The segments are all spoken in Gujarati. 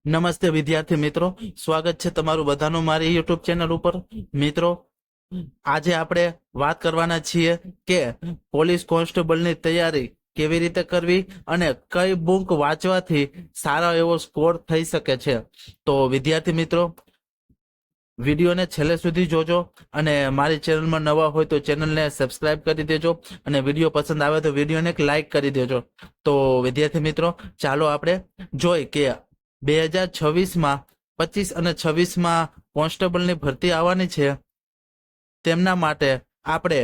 નમસ્તે વિદ્યાર્થી મિત્રો, સ્વાગત છે તમારું બધાનું મારી યુટ્યુબ ચેનલ ઉપર. મિત્રો, આજે આપણે વાત કરવાના છીએ કે પોલીસ કોન્સ્ટેબલની તૈયારી કેવી રીતે કરવી અને કઈ બુક વાંચવાથી સારો એવો સ્કોર થઈ શકે છે. તો વિદ્યાર્થી મિત્રો, વિડીયોને છેલ્લે સુધી જોજો અને મારી ચેનલમાં નવા હોય તો ચેનલને સબસ્ક્રાઇબ કરી દેજો અને વિડીયો પસંદ આવે તો વિડીયોને એક લાઇક કરી દેજો. તો વિદ્યાર્થી મિત્રો, ચાલો આપણે જોઈ કે 2026માં 25 અને 26માં કોન્સ્ટેબલની ભરતી આવવાની છે. તેમના માટે આપણે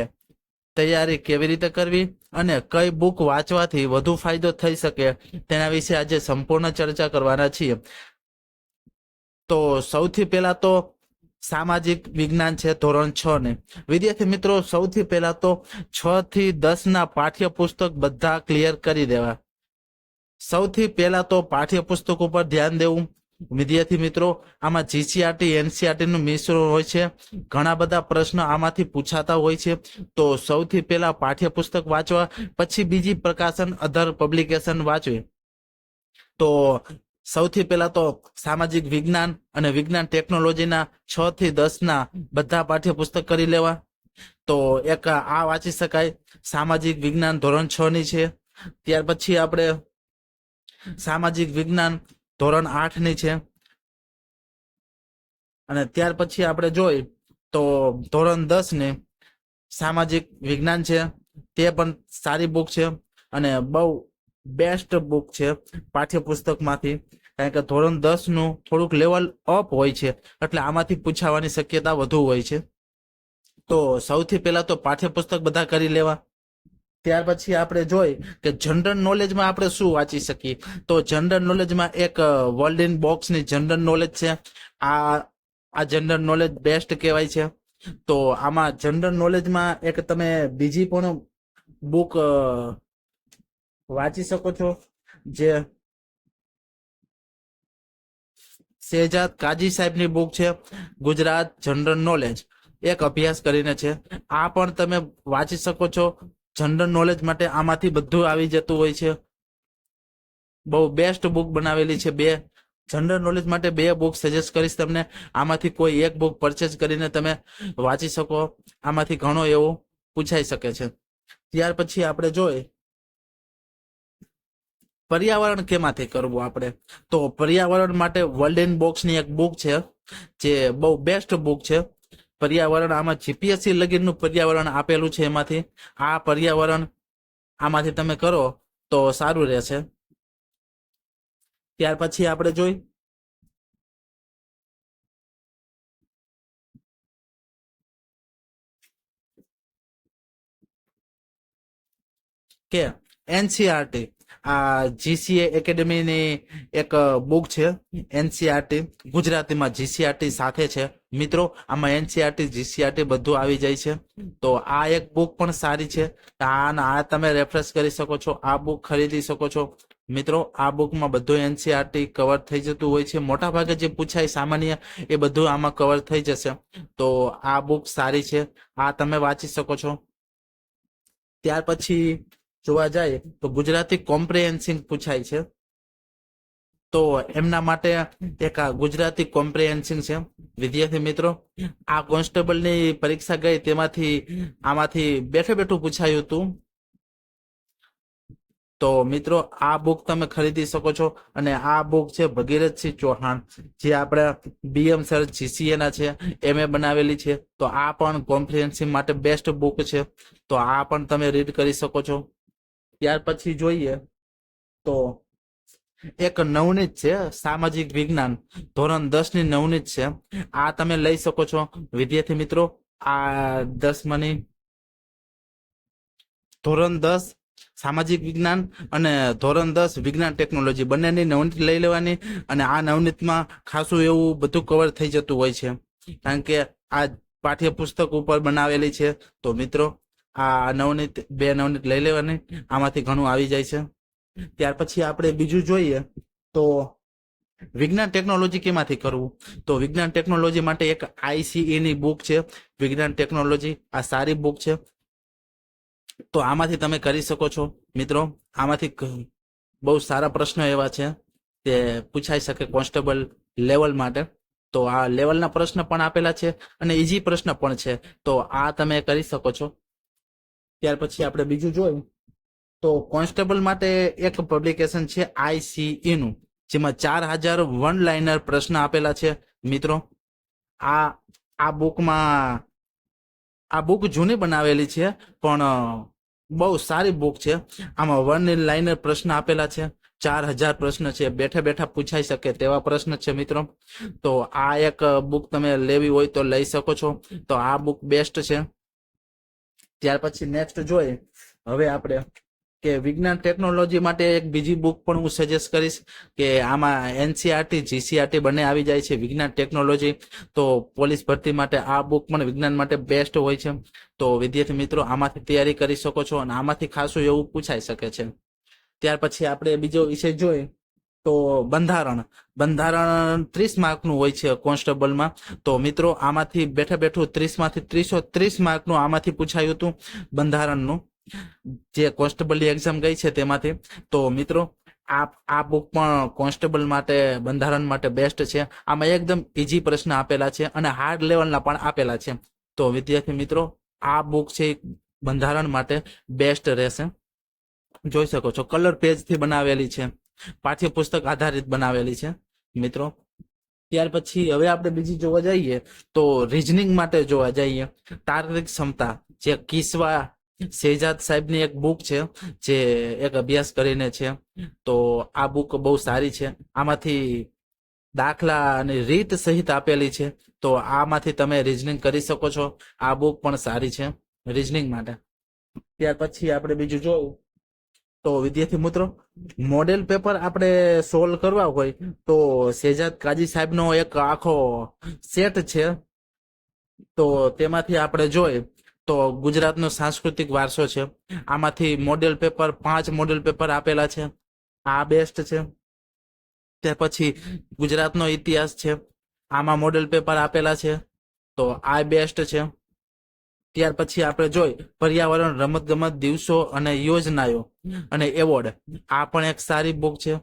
તૈયારી કેવી રીતે કરવી અને કઈ બુક વાંચવાથી વધુ ફાયદો થઈ શકે તેના વિશે આજે સંપૂર્ણ ચર્ચા કરવાના છીએ. તો સૌથી પહેલા તો સામાજિક વિજ્ઞાન છે ધોરણ 6 ને. વિદ્યાર્થી મિત્રો, સૌથી પહેલા તો 6 થી 10 ના પાઠ્યપુસ્તક બધા ક્લિયર કરી દેવા. સૌથી પહેલા તો પાઠ્યપુસ્તક ઉપર ધ્યાન દેવું. વિદ્યાર્થી મિત્રો, આમાં જીસીઆરટી એનસીઆરટી નું મિશ્રણ હોય છે. ઘણા બધા પ્રશ્નો આમાંથી પૂછાતા હોય છે. તો સૌથી પહેલા પાઠ્યપુસ્તક વાંચવા, પછી બીજી પ્રકાશન અધર પબ્લિકેશન વાંચવી. તો સૌથી પહેલા તો સામાજિક વિજ્ઞાન અને વિજ્ઞાન ટેકનોલોજીના 6 થી 10 ના બધા પાઠ્યપુસ્તક કરી લેવા. તો એક આ વાંચી શકાય, સામાજિક વિજ્ઞાન ધોરણ 6 ની છે. ત્યાર પછી આપણે સામાજિક વિજ્ઞાન ધોરણ 8 ની છે. અને ત્યાર પછી આપણે જોઈ તો ધોરણ 10 ની સામાજિક વિજ્ઞાન છે. તે પણ સારી બુક છે અને બહુ બેસ્ટ બુક છે પાઠ્યપુસ્તકમાંથી. કારણ કે ધોરણ 10 નું થોડુંક લેવલ અપ હોય છે, એટલે આમાંથી પૂછાવાની શક્યતા વધુ હોય છે. તો સૌથી પહેલા તો પાઠ્યપુસ્તક બધા કરી લેવા. ત્યાર પછી આપણે જોઈ કે જનરલ નોલેજમાં આપણે શું વાંચી શકીએ. તો જનરલ નોલેજમાં એક વર્લ્ડ ઇન બોક્સની જનરલ નોલેજ છે. આ જનરલ નોલેજ બેસ્ટ કહેવાય છે. તો આમાં જનરલ નોલેજમાં એક તમે બીજી પણ બુક વાંચી શકો છો, જે શહેજાદ કાજી સાહેબની બુક છે, ગુજરાત જનરલ નોલેજ એક અભ્યાસ કરીને છે. આ પણ તમે વાંચી શકો છો. જનરલ નોલેજ માટે આમાંથી બધું આવી જતું હોય છે. બહુ બેસ્ટ બુક બનાવેલી છે. બે જનરલ નોલેજ માટે બે બુક સજેસ્ટ કરીશ તમને. આમાંથી કોઈ એક બુક પરચેસ કરીને તમે વાંચી શકો. આમાંથી ઘણો એવું પૂછાઈ શકે છે. ત્યાર પછી આપણે જોઈ પર્યાવરણ કેમાંથી કરવું આપણે. તો પર્યાવરણ માટે વર્લ્ડ ઇન બોક્સની એક બુક છે, જે બહુ બેસ્ટ બુક છે. પર્યાવરણ આમાં જીપીએસસી લગીનનું પર્યાવરણ આપેલું છે. એમાંથી આ પર્યાવરણ આમાંથી તમે કરો તો સારું રહેશે. ત્યાર પછી આપણે જોઈ કે એનસીઆરટી, આ જીસીએ એકેડેમીની એક બુક છે. એનસીઆરટી ગુજરાતીમાં જીસીઆરટી સાથે છે. મિત્રો, આમાં એનસીઆરટી જીસીઆરટી બધું આવી જાય છે. તો આ એક બુક પણ સારી છે. આ તમે રેફરન્સ કરી શકો છો. આ બુક ખરીદી શકો છો. મિત્રો, આ બુકમાં બધું એનસીઆરટી કવર થઈ જતું હોય છે. મોટા ભાગે જે પૂછાય સામાન્ય એ બધું આમાં કવર થઈ જશે. તો આ બુક સારી છે, આ તમે વાંચી શકો છો. ત્યાર પછી જોવા જાય તો ગુજરાતી કોમ્પ્રિહેન્સિવ પૂછાય છે. તો એમના માટે એક આ ગુજરાતી કોમ્પ્રિહેન્સિવ છે. વિદ્યાર્થી મિત્રો, આ કોન્સ્ટેબલની પરીક્ષા ગઈ તેમાંથી આમાંથી બેઠું પૂછાયું હતું. તો મિત્રો, આ બુક તમે ખરીદી શકો છો. અને આ બુક છે ભગીરથસિંહ ચૌહાણ, જે આપણા બીએમ સર જીસીએ ના છે, એમએ બનાવેલી છે. તો આ પણ કોમ્પ્રિહેન્સિવ માટે બેસ્ટ બુક છે. તો આ પણ તમે રીડ કરી શકો છો. ત્યાર પછી જોઈએ તો એક નવનીત છે, સામાજિક વિજ્ઞાન ધોરણ 10 ની નવનીત છે. આ તમે લઈ શકો છો. વિદ્યાર્થી મિત્રો, આ 10માની ધોરણ 10 સામાજિક વિજ્ઞાન અને ધોરણ 10 વિજ્ઞાન ટેકનોલોજી બંનેની નવનીત લઈ લેવાની. અને આ નવનીતમાં ખાસું એવું બધું કવર થઈ જતું હોય છે, કારણ કે આ પાઠ્યપુસ્તક ઉપર બનાવેલી છે. તો મિત્રો, આ નવનીત બે નવનીત લઈ લેવાની. આમાંથી ઘણું આવી જાય છે. ત્યાર પછી આપણે બીજું જોઈએ તો વિજ્ઞાન ટેકનોલોજી કેમાંથી કરવું. તો વિજ્ઞાન ટેકનોલોજી માટે એક આઈસીઈ ની બુક છે, વિજ્ઞાન ટેકનોલોજી. આ સારી બુક છે. તો આમાંથી તમે કરી શકો છો. મિત્રો, આમાંથી બહુ સારા પ્રશ્નો એવા છે. તે પૂછાઈ શકે કોન્સ્ટેબલ લેવલ માટે. તો આ લેવલના પ્રશ્ન પણ આપેલા છે અને ઈઝી પ્રશ્ન પણ છે, તો આ તમે કરી શકો છો. ત્યાર પછી આપણે બીજું જોઈએ તો કોન્સ્ટેબલ માટે એક પબ્લિકેશન છે ICE નું, જેમાં 4000 વન લાઇનર પ્રશ્ન આપેલા છે મિત્રો. આ બુકમાં આ બુક જૂની બનાવેલી છે પણ બહુ સારી બુક છે. આમાં વન લાઇનર પ્રશ્ન આપેલા છે, 4000 પ્રશ્ન છે, બેઠા બેઠા પૂછાઈ શકે તેવા પ્રશ્ન છે મિત્રો. તો આ એક બુક તમે લેવી હોય તો લઈ શકો છો. તો આ બુક બેસ્ટ છે. ત્યાર પછી નેક્સ્ટ જોઈએ હવે આપણે કે વિજ્ઞાન ટેકનોલોજી માટે એક બીજી બુક પણ હું સજેસ્ટ કરીશ કે આમાં NCERT GCERT બંને આવી જાય છે, વિજ્ઞાન ટેકનોલોજી. તો પોલીસ ભરતી માટે આ બુક પણ વિજ્ઞાન માટે બેસ્ટ હોય છે. તો વિદ્યાર્થી મિત્રો આમાંથી તૈયારી કરી શકો છો અને આમાંથી ખાસું એવું પૂછાઈ શકે છે. ત્યાર પછી આપણે બીજો વિષય જોઈએ તો બંધારણ 30 માર્કનું હોય છે કોન્સ્ટેબલમાં. તો મિત્રો આમાંથી બેઠા બેઠું 30 માંથી 330 માર્કનું આમાંથી પૂછાયું હતું બંધારણનું, જે કોન્સ્ટેબલની એક્ઝામ ગઈ છે તેમાંથી. તો મિત્રો આ બુક પણ કોન્સ્ટેબલ માટે બંધારણ માટે બેસ્ટ છે. આમાં એકદમ ઈઝી પ્રશ્ન આપેલા છે અને હાર્ડ લેવલના પણ આપેલા છે. તો વિદ્યાર્થી મિત્રો આ બુક છે બંધારણ માટે બેસ્ટ રહેશે. જોઈ શકો છો કલર પેજ થી બનાવેલી છે, પાઠ્યપુસ્તક આધારિત બનાવેલી છે મિત્રો. ત્યાર પછી હવે આપણે બીજી જોવા જઈએ તો રીઝનિંગ માટે જોવા જઈએ તાર્કિક ક્ષમતા, જે કિસ્વા શેહજાદ સાહેબની એક બુક છે, જે એક અભ્યાસ કરીને છે. તો આ બુક બહુ સારી છે. આમાંથી દાખલા અને રીત સહિત આપેલી છે. તો આમાંથી તમે રીઝનિંગ કરી શકો છો. આ બુક પણ સારી છે રીઝનિંગ માટે. ત્યાર પછી આપણે બીજું જોવું તો વિદ્યાર્થી મિત્રો મોડેલ પેપર આપણે સોલ્વ કરવા હોય તો શેહજાદ કાજી સાહેબનો એક આખો સેટ છે. તો તેમાંથી આપણે જોઈએ તો ગુજરાતનો સાંસ્કૃતિક વારસો છે, આમાંથી મોડેલ પેપર 5 મોડેલ પેપર આપેલા છે, આ બેસ્ટ છે. ત્યાર પછી ગુજરાતનો ઇતિહાસ છે, આમાં મોડેલ પેપર આપેલા છે, તો આ બેસ્ટ છે. ત્યાર પછી આપણે જોઈ પર્યાવરણ રમતગમત દિવસો અને યોજનાઓ અને એવોર્ડ, આ પણ એક સારી બુક છે.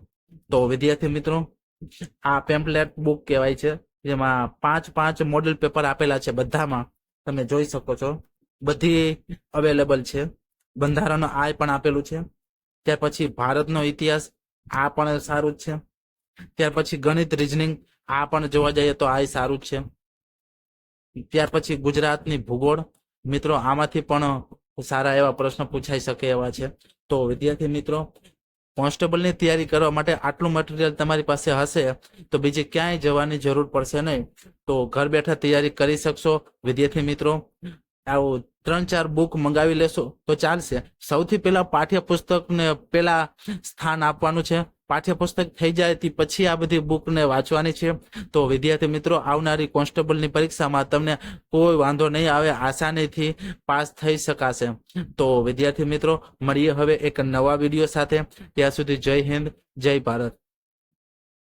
તો વિદ્યાર્થી મિત્રો આ પેમ્પલેટ બુક કહેવાય છે, જેમાં 5 મોડેલ પેપર આપેલા છે. બધામાં તમે જોઈ શકો છો, બધી અવેલેબલ છે. બંધારણનો આ પણ આપેલું છે. ત્યાર પછી ભારતનો ઇતિહાસ, આ પણ સારું જ છે. ત્યાર પછી ગણિત રીઝનિંગ, આ પણ જોવા જઈએ તો આ સારું જ છે. ત્યાર પછી ગુજરાતની ભૂગોળ, મિત્રો આમાંથી પણ સારા એવા પ્રશ્ન પૂછાઈ શકે એવા છે. તો વિદ્યાર્થી મિત્રો કોન્સ્ટેબલની તૈયારી કરવા માટે આટલું મટીરિયલ તમારી પાસે હશે તો બીજે ક્યાંય જવાની જરૂર પડશે નહીં. તો ઘર બેઠા તૈયારી કરી શકશો વિદ્યાર્થી મિત્રો. આવું 3-4 બુક મંગાવી લેશો તો ચાલશે. સૌથી પહેલા પાઠ્યપુસ્તકને પહેલા સ્થાન આપવાનું છે. પાઠ્યપુસ્તક થઈ જાય તે પછી આ બધી બુકને વાંચવાની છે. તો વિદ્યાર્થી મિત્રો આવનારી કોન્સ્ટેબલની પરીક્ષામાં તમને કોઈ વાંધો નહીં આવે, આસાનીથી પાસ થઈ શકાશે. તો વિદ્યાર્થી મિત્રો મળીએ હવે એક નવા વિડીયો સાથે. ત્યાં સુધી જય હિન્દ, જય ભારત.